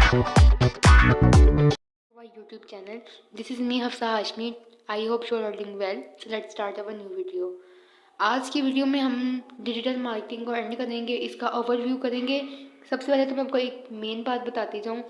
My YouTube channel. This is me Hafsa Hashmi. I hope you are all doing well. So let's start our new video. आज की video में हम digital marketing को and करेंगे, इसका overview करेंगे। सबसे पहले तो मैं आपको एक मेन बात बताती जाऊँ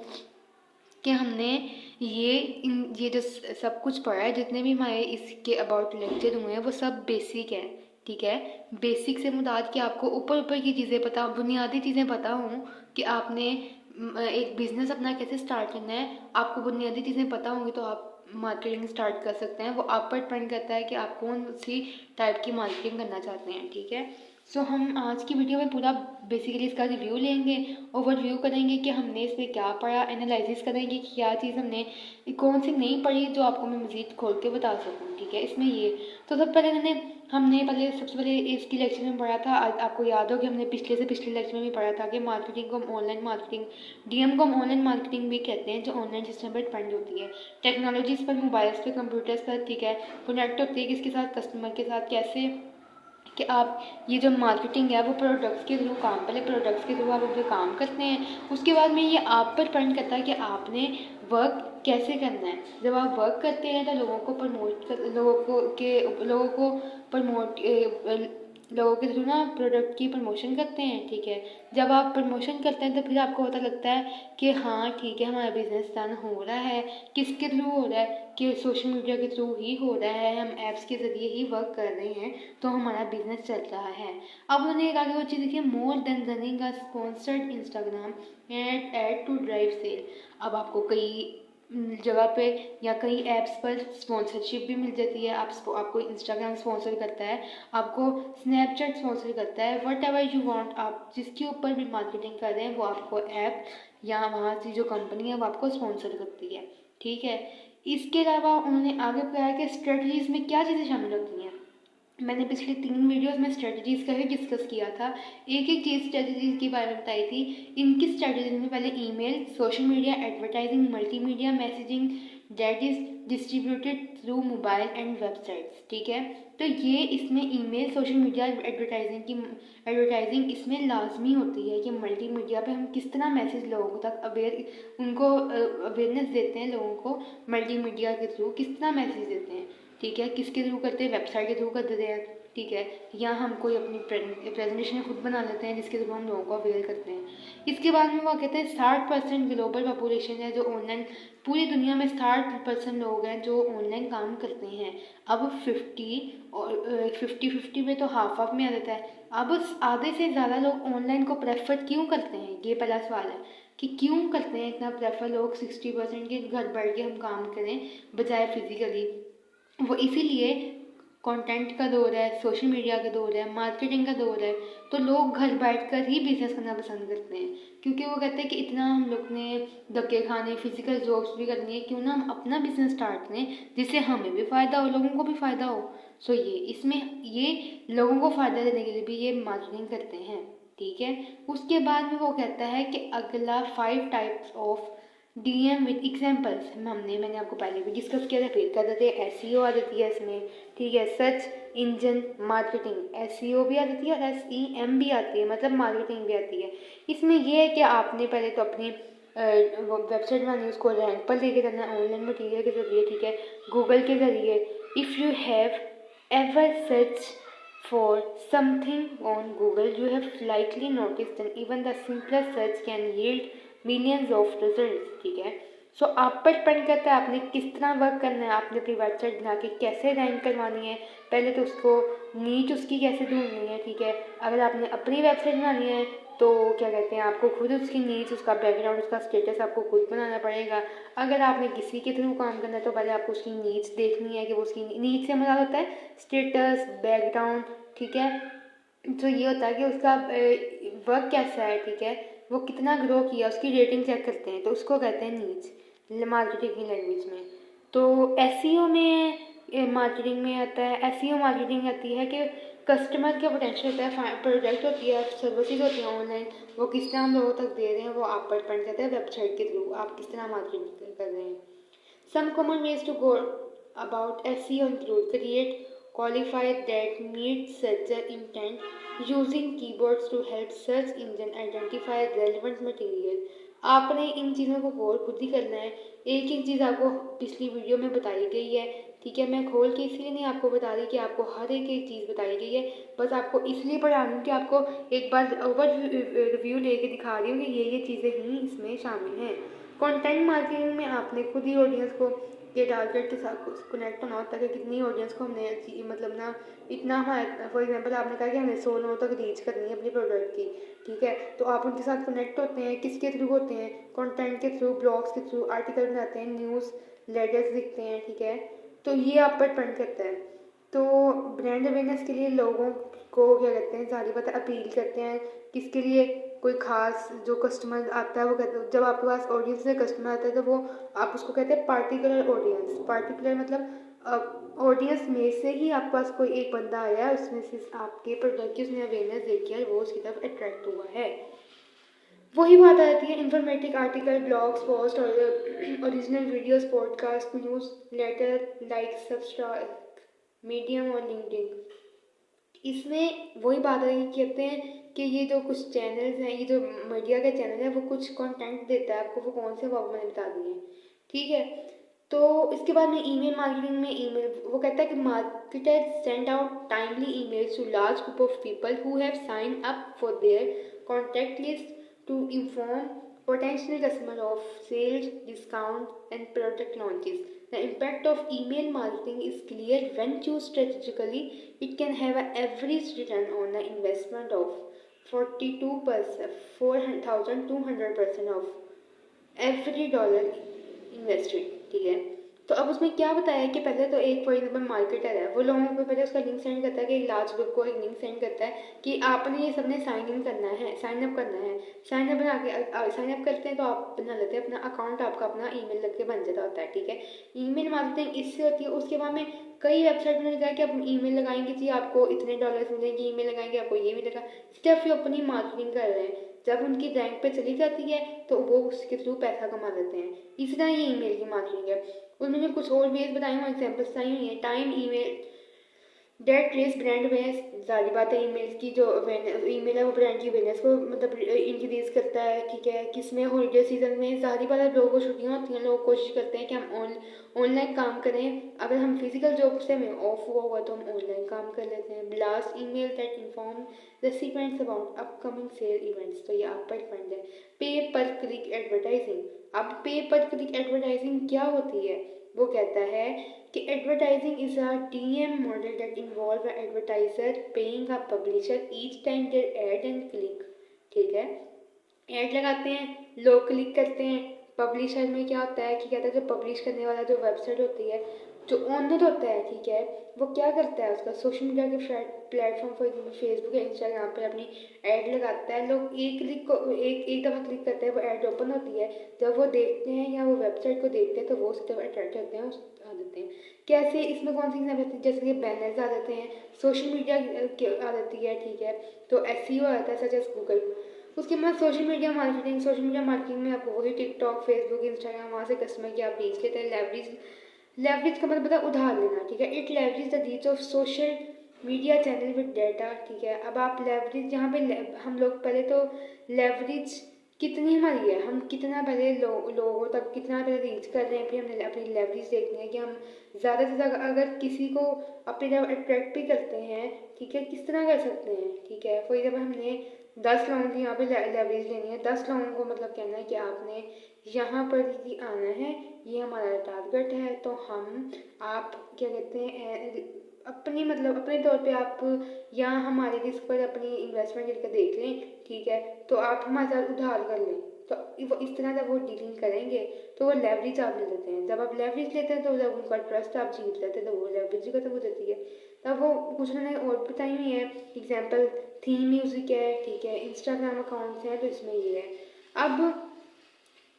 कि हमने ये जो सब कुछ पढ़ा है, जितने भी हमारे इसके अबाउट लेक्चर हुए हैं वो सब बेसिक है, ठीक है। बेसिक से मुराद कि आपको ऊपर ऊपर की चीज़ें पता, बुनियादी चीज़ें पता हों कि आपने एक बिज़नेस अपना कैसे स्टार्ट करना है। आपको बुनियादी चीज़ें पता होंगी तो आप मार्केटिंग स्टार्ट कर सकते हैं। वो आप पर डिपेंड करता है कि आप कौन सी टाइप की मार्केटिंग करना चाहते हैं, ठीक है। सो हम आज की वीडियो में पूरा बेसिकली इसका रिव्यू लेंगे, ओवरव्यू करेंगे कि हमने इसमें क्या पढ़ा, एनालिसिस करेंगे कि क्या चीज़ हमने कौन सी नहीं पढ़ी जो आपको मैं मज़ीद खोल के बता सकूँ, ठीक है। इसमें ये तो सबसे पहले सबसे पहले इसकी लेक्चर में पढ़ा था। आपको याद हो कि हमने पिछले से पिछले लेक्चर में भी पढ़ा था कि मार्केटिंग को हम ऑनलाइन मार्केटिंग, डीएम को हम ऑनलाइन मार्केटिंग भी कहते हैं, जो ऑनलाइन सिस्टम पर डिपेंड होती है, टेक्नोलॉजीज़ पर, मोबाइल्स पर, कंप्यूटर्स पर, ठीक है। कनेक्ट होती है किसके साथ, कस्टमर के साथ। कैसे कि आप ये जो मार्केटिंग है वो प्रोडक्ट्स के थ्रू काम, पहले प्रोडक्ट्स के थ्रू आप उन पर काम करते हैं, उसके बाद में ये आप पर डिपेंड करता है कि आपने वर्क कैसे करना है। जब आप वर्क करते हैं तो लोगों के थ्रू ना प्रोडक्ट की प्रमोशन करते हैं, ठीक है। जब आप प्रमोशन करते हैं तो फिर आपको पता लगता है कि हाँ ठीक है, हमारा बिजनेस रन हो रहा है। किसके थ्रू हो रहा है कि सोशल मीडिया के थ्रू ही हो रहा है, हम ऐप्स के ज़रिए ही वर्क कर रहे हैं, तो हमारा बिजनेस चल रहा है। अब उन्होंने एक आगे वो चीज़ देखिए, more than running a sponsored Instagram ad to drive sale. अब आपको कई जगह पे या कई ऐप्स पर स्पॉन्सरशिप भी मिल जाती है। आपको इंस्टाग्राम स्पॉन्सर करता है, आपको स्नैपचैट स्पॉन्सर करता है, वट एवर यू वांट। आप जिसके ऊपर भी मार्केटिंग कर रहे हैं वो आपको ऐप या वहाँ की जो कंपनी है वो आपको स्पॉन्सर करती है, ठीक है। इसके अलावा उन्होंने आगे बताया कि स्ट्रेटजीज़ में क्या चीज़ें शामिल होती हैं। मैंने पिछले 3 वीडियोस में स्ट्रेटजीज़ का ही डिस्कस किया था, एक एक चीज़ स्ट्रेटजीज़ के बारे में बताई थी। इनकी स्ट्रेटजीज में पहले email, social media advertising, multimedia messaging that is distributed through mobile and websites, ठीक है। तो ये इसमें ईमेल, सोशल मीडिया एडवर्टाइजिंग इसमें लाजमी होती है कि मल्टीमीडिया पे हम किस तरह मैसेज लोगों तक उनको अवेयरनेस देते हैं, लोगों को मल्टीमीडिया के थ्रू किस तरह मैसेज देते हैं, ठीक है। किसके थ्रू करते हैं, वेबसाइट के थ्रू कर देते हैं, ठीक है। या हम कोई अपनी प्रेजेंटेशन खुद बना लेते हैं जिसके थ्रू हम लोगों को अवेयर करते हैं। इसके बाद में वो कहते हैं 60% ग्लोबल पॉपुलेशन है जो ऑनलाइन, पूरी दुनिया में 60% लोग हैं जो ऑनलाइन काम करते हैं। अब 50 में तो हाफ हाफ में आ जाता है। अब आधे से ज़्यादा लोग ऑनलाइन को प्रेफर क्यों करते हैं, ये पहला सवाल है कि क्यों करते हैं इतना प्रेफर लोग 60% के घर बैठ के हम काम करें बजाय फिजिकली। वो इसीलिए कंटेंट का दौर है, सोशल मीडिया का दौर है, मार्केटिंग का दौर है, तो लोग घर बैठकर ही बिजनेस करना पसंद करते हैं, क्योंकि वो कहते हैं कि इतना हम लोग ने धक्के खाने, फिजिकल जॉब्स भी करनी है, क्यों ना हम अपना बिजनेस स्टार्ट करें जिससे हमें भी फ़ायदा हो, लोगों को भी फ़ायदा हो। सो ये लोगों को फ़ायदा देने के लिए भी ये मार्केटिंग करते हैं, ठीक है। उसके बाद में वो कहता है कि अगला 5 types of DM with examples मैंने आपको पहले भी डिस्कस किया था, फिर कर देते हैं। एसईओ आ जाती है इसमें, ठीक है। सर्च इंजन मार्केटिंग, एसईओ भी आ जाती है और एसईएम भी आती है, मतलब मार्केटिंग भी आती है। इसमें यह है कि आपने पहले तो अपनी वेबसाइट बनानी है, उसको रैंक पर लेके जाना है ऑनलाइन मटीरियल के ज़रिए, ठीक है, गूगल के ज़रिए। If you have ever search for something on Google, you have likely noticed that even the simplest search can yield millions of results, ठीक है। सो आप पर डिपेंड करता है आपने किस तरह वर्क करना है, आपने अपनी वेबसाइट बना के कैसे रैंक करवानी है, पहले तो उसको नीच उसकी कैसे ढूंढनी है, ठीक है। अगर आपने अपनी वेबसाइट बनानी है तो क्या कहते हैं, आपको खुद उसकी नीच, उसका बैकग्राउंड, उसका स्टेटस आपको खुद बनाना पड़ेगा। अगर आपने किसी के थ्रू काम करना है तो पहले आपको उसकी नीच देखनी है कि वो उसकी नीच से मजा होता है स्टेटस, बैकग्राउंड, ठीक है। तो ये होता है कि उसका वर्क कैसा है, ठीक है, वो कितना ग्रो किया, उसकी रेटिंग चेक करते हैं, तो उसको कहते हैं नीच मार्केटिंग की लैंग्वेज में। तो एसईओ में मार्केटिंग में आता है, एसईओ मार्केटिंग आती है कि कस्टमर का पोटेंशियल होता है, प्रोडक्ट होती है, सर्विसेज होती हैं ऑनलाइन, वो किस तरह हम लोगों तक दे रहे हैं, वो आप पर डिपेंड करता है वेबसाइट के थ्रू आप किस तरह मार्केटिंग कर रहे हैं। Some common ways to go about SEO include create qualified that meet searcher intent, using keywords to help search engine identify relevant material, आपने इन चीज़ों को गौर खुद ही करना है। एक एक चीज़ आपको पिछली वीडियो में बताई गई है, ठीक है। मैं खोल के इसलिए नहीं आपको बता रही कि आपको हर एक एक चीज़ बताई गई है, बस आपको इसलिए पढ़ा रही हूँ कि आपको एक बार ओवर रिव्यू लेके दिखा रही हूँ कि ये चीज़ें ही इसमें शामिल हैं। कंटेंट मार्केटिंग में आपने खुद ही ऑडियंस को के टारगेट के साथ कनेक्ट होना होता है कि कितनी ऑडियंस को हमने मतलब ना इतना हमारे फॉर एग्जांपल आपने कहा कि हमें 100 लोगों तक रीच करनी है अपनी प्रोडक्ट की, ठीक है। तो आप उनके साथ कनेक्ट होते हैं, किसके थ्रू होते हैं, कंटेंट के थ्रू, ब्लॉग्स के थ्रू, आर्टिकल बनाते हैं, न्यूज़ लेटर्स लिखते हैं, ठीक है। तो ये आप पर डिपेंड करता है। तो ब्रांड अवेयरनेस के लिए लोगों को क्या कहते हैं, सारी बातें अपील करते हैं किसके लिए, कोई खास जो कस्टमर आता है वो कहते हैं, जब आपके पास ऑडियंस से कस्टमर आता है तो वो आप उसको कहते हैं पार्टिकुलर ऑडियंस। पार्टिकुलर मतलब ऑडियंस में से ही आपके पास कोई एक बंदा आया है, उसमें से आपके प्रोडक्ट की उसने अवेयरनेस देखी है, वो उसकी तरफ अट्रैक्ट हुआ है। वही बात आती है इन्फॉर्मेटिव आर्टिकल, ब्लॉग्स, पोस्ट और original videos, podcast, newsletter, like, subscribe, Medium और लिंक्डइन। इसमें वही बात है कि कहते हैं कि ये जो कुछ चैनल्स हैं, ये जो मीडिया का चैनल है, वो कुछ कंटेंट देता है आपको, वो कौन से वो मैंने बता दिए, ठीक है। तो इसके बाद में ईमेल मार्केटिंग में ईमेल वो कहता है कि marketer send out timely emails to large group of people who have sign up for their contact list to inform potential customer of sales, discount, and product launches. The impact of email marketing is clear. When used strategically, it can have an average return on the investment of 42%, 4,200% of every dollar invested, ठीक है। तो अब उसमें क्या बताया है कि पहले तो एक फॉर एग्जाम्पल मार्केटर है, वो लोगों को पहले उसका लिंक सेंड करता है कि एक लार्ज ग्रुप को एक लिंक सेंड करता है कि आपने ये सबने साइन इन करना है, साइन अप करना है। साइन अप बना के साइन अप करते हैं तो आप बना लेते हैं अपना अकाउंट, आपका अपना ईमेल लग के बन जाता होता है, ठीक है। ईमेल मार्केटिंग इससे होती है। उसके बाद में कई वेबसाइट में लिखा है कि आप ईमेल लगाएंगे जी आपको इतने डॉलर्स मिलेंगे, ईमेल लगाएंगे आपको ये मिलेगा। सिर्फ ये अपनी मार्केटिंग कर रहे हैं। जब उनकी रैंक पे चली जाती है तो वो उसके थ्रू पैसा कमा लेते हैं। इसी तरह ये ईमेल की मार्केटिंग है। उसमें जो कुछ और वेज बताई हूँ, एग्जाम्पल्स बताई हुई हैं। Time email date trace brand awareness, सारी बात है ईमेल की जो ईमेल है वो ब्रांड की अवेयरनेस को मतलब इंक्रीज करता है, ठीक है। किसमें हॉलीडे सीजन में सारी बात है, लोगों को छुट्टियाँ होती हैं, लोग कोशिश करते हैं कि हम ऑनलाइन काम करें। अगर हम फिजिकल जॉब से हमें ऑफ हुआ हुआ तो हम ऑनलाइन काम कर लेते हैं। Blast email that inform recipients about upcoming sale events, तो ये आप पर डिपेंड है। पे पर क्लिक एडवर्टाइजिंग। अब पे पर क्लिक एडवर्टाइजिंग क्या होती है, वो कहता है कि advertising is a TM model that involve advertiser paying a publisher each time their ad and click, ठीक है। ऐड लगाते हैं, लोग क्लिक करते हैं। पब्लिशर में क्या होता है कि कहता है जो पब्लिश करने वाला जो वेबसाइट होती है, जो ओनर होता है, ठीक है, वो क्या करता है उसका सोशल मीडिया के प्लेटफॉर्म फॉर एग्जाम्पल फेसबुक या इंस्टाग्राम पर अपनी ऐड लगाता है। लोग एक क्लिक को एक दफ़ा क्लिक करते हैं, वो ऐड ओपन होती है। जब वो देखते हैं या वो वेबसाइट को देखते हैं तो वो उसकी तरफ अट्रैक्ट होते हैं, आ जाते हैं। कैसे, इसमें कौन सी एग्जाम्पल आती है, जैसे कि बैनर्स आ जाते हैं, सोशल मीडिया आ जाती है, ठीक है। तो एसईओ आता है सच एज गूगल। उसके बाद social media marketing. Social media marketing में आपको वही टिकटॉक, फेसबुक, इंस्टाग्राम, वहाँ से कस्टमर की आप रीच लेते हैं। लेवरेज, लेवरेज का मतलब पता है उधार लेना, ठीक है। It leverage the reach of social media channel with data, ठीक है। अब आप लेवरेज जहाँ पे हम लोग पहले तो लेवरेज कितनी हमारी है, हम कितना पहले लोगों तक कितना पहले रीच कर रहे हैं, फिर हमने अपनी लेवरेज देखनी है कि हम ज़्यादा से ज़्यादा अगर किसी को अपनी तरफ अट्रैक्ट भी करते हैं, ठीक है, किस तरह कर सकते हैं, ठीक है। फॉर एग्जाम्पल हमने 10 लोगों की यहाँ पे लेवरेज लेनी है। 10 लोगों को मतलब कहना है कि आपने यहाँ पर ही आना है, ये हमारा टारगेट है। तो हम आप क्या कहते हैं अपनी मतलब अपने तौर पे आप यहाँ हमारे रिस्क पर अपनी इन्वेस्टमेंट करके देख लें, ठीक है। तो आप हमारे साथ उधार कर लें। तो वो इस तरह जब वो डीलिंग करेंगे तो वो लेवरेज आप ले लेते हैं। जब आप लेवरेज लेते हैं तो जब उनका ट्रस्ट आप जीत लेते हैं तो वो लेवरेज खत्म हो जाती है। तब वो कुछ उन्होंने और बताई हुई है एग्जाम्पल, थीम म्यूजिक है, ठीक है, इंस्टाग्राम अकाउंट्स हैं, तो इसमें ये है। अब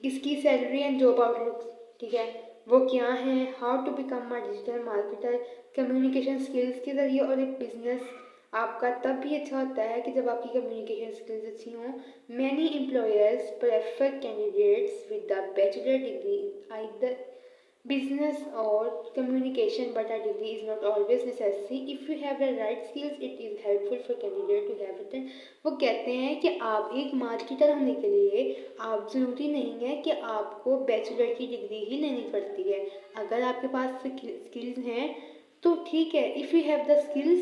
इसकी सैलरी एंड जॉब आउटलुक, ठीक है, वो क्या है। How to become a digital marketer, communication skills के जरिए। और एक बिजनेस आपका तब भी अच्छा होता है कि जब आपकी कम्युनिकेशन स्किल्स अच्छी हों। Many employers prefer candidates with the bachelor degree either business or communication, but a degree is not always necessary. If you have the right skills, it is helpful for candidate to have it. वो कहते हैं कि आप एक marketer होने के लिए आप ज़रूरी नहीं है कि आपको बैचलर की डिग्री ही लेनी पड़ती है। अगर आपके पास स्किल्स हैं तो ठीक है, if you have the skills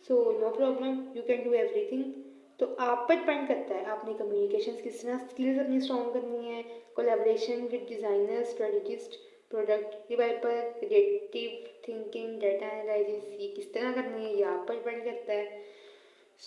so no problem, you can do everything. तो आप पर डिपेंड करता है आपने कम्युनिकेशन किस तरह स्किल्स अपनी स्ट्रॉन्ग करनी है, collaboration with designer, strategist, product developer, creative thinking, data analysis, ये किस तरह करनी है ये आप पर डिपेंड करता है।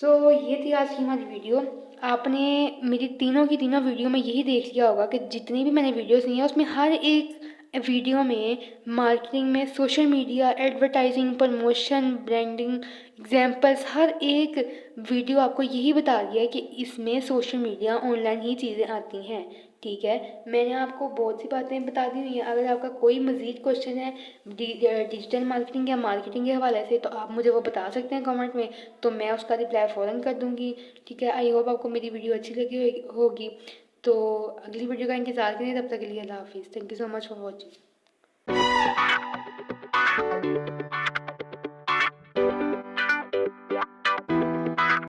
सो ये थी आज की हमारी वीडियो। आपने मेरी तीनों की तीनों वीडियो में यही देख लिया होगा कि जितनी भी मैंने वीडियोस दी हैं उसमें हर एक वीडियो में मार्केटिंग में social media, advertising, promotion, branding, examples, हर एक वीडियो आपको यही बता दिया है कि इसमें सोशल मीडिया, ऑनलाइन ही चीज़ें आती हैं। ठीक है, मैंने आपको बहुत सी बातें बता दी हुई हैं। अगर आपका कोई मज़ीद क्वेश्चन है डिजिटल मार्केटिंग या मार्केटिंग के हवाले से तो आप मुझे वो बता सकते हैं कमेंट में, तो मैं उसका रिप्लाई फ़ौरन कर दूँगी। ठीक है, आई होप आपको मेरी वीडियो अच्छी लगी होगी। तो अगली वीडियो का इंतज़ार करें, तब तक के लिए अल्लाह हाफिज़। Thank you so much for watching.